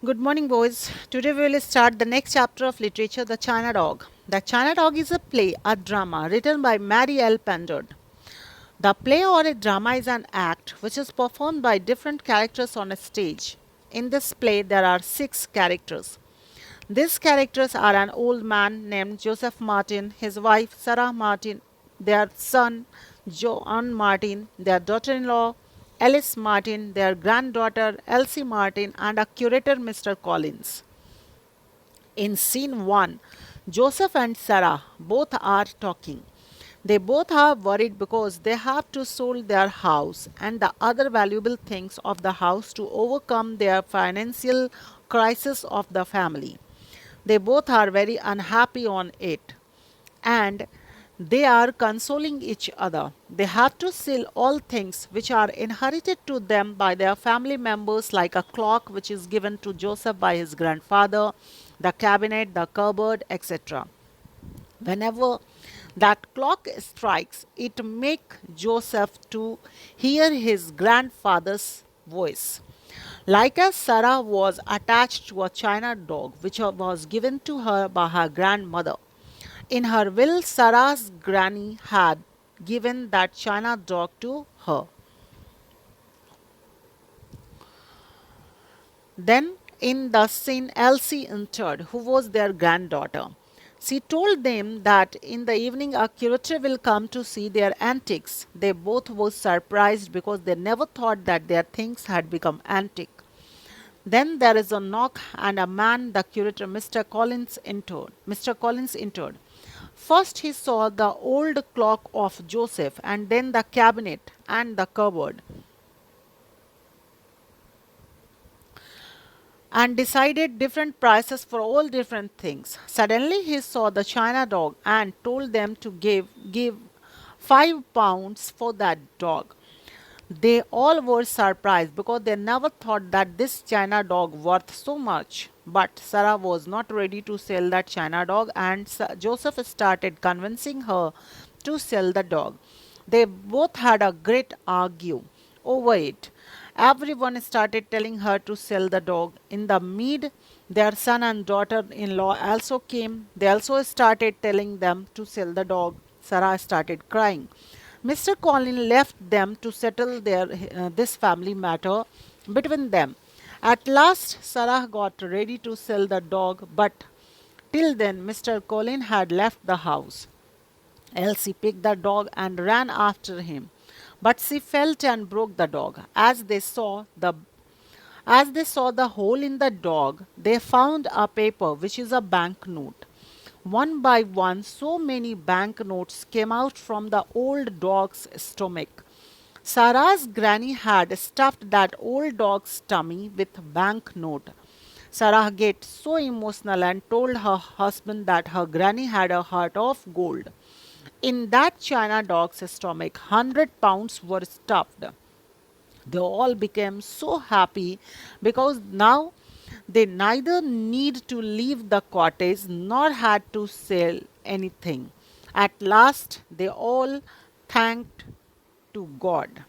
Good morning, boys. Today we will start the next chapter of literature, The China Dog. The China Dog is a play, a drama written by Mary L. Pendard. The play or a drama is an act which is performed by different characters on a stage. In this play, there are 6 characters. These characters are an old man named Joseph Martin, his wife Sarah Martin, their son John Martin, their daughter in law Alice Martin, their granddaughter Elsie Martin, and a curator Mr. Collins. In scene 1, Joseph and Sarah both are talking. They both are worried because they have to sell their house and the other valuable things of the house to overcome their financial crisis of the family. They both are very unhappy on it and they are consoling each other. They have to sell all things which are inherited to them by their family members, like a clock which is given to Joseph by his grandfather, the cabinet, the cupboard, etc. Whenever that clock strikes, it makes Joseph to hear his grandfather's voice. Like as Sarah was attached to a China dog which was given to her by her grandmother. In her will, Sarah's granny had given that China dog to her. Then, in the scene, Elsie entered, who was their granddaughter. She told them that in the evening a curator will come to see their antiques. They both were surprised because they never thought that their things had become antique. Then there is a knock and a man, the curator, Mr. Collins, entered. Mr. Collins entered. First he saw the old clock of Joseph and then the cabinet and the cupboard and decided different prices for all different things. Suddenly he saw the China dog and told them to give £5 for that dog. They all were surprised because they never thought that this China dog worth so much. But Sarah was not ready to sell that China dog and Joseph started convincing her to sell the dog. They both had a great argue over it. Everyone started telling her to sell the dog. In the mid, their son and daughter-in-law also came. They also started telling them to sell the dog. Sarah started crying. Mr. Collins left them to settle this family matter between them. At last, Sarah got ready to sell the dog, but till then, Mr. Collins had left the house. Elsie picked the dog and ran after him, but she fell and broke the dog. As they saw the hole in the dog, they found a paper which is a banknote. One by one, so many banknotes came out from the old dog's stomach. Sarah's granny had stuffed that old dog's tummy with banknote. Sarah get so emotional and told her husband that her granny had a heart of gold. In that China dog's stomach, £100 were stuffed. They all became so happy because now they neither need to leave the cottage nor had to sell anything. At last, they all thanked to God.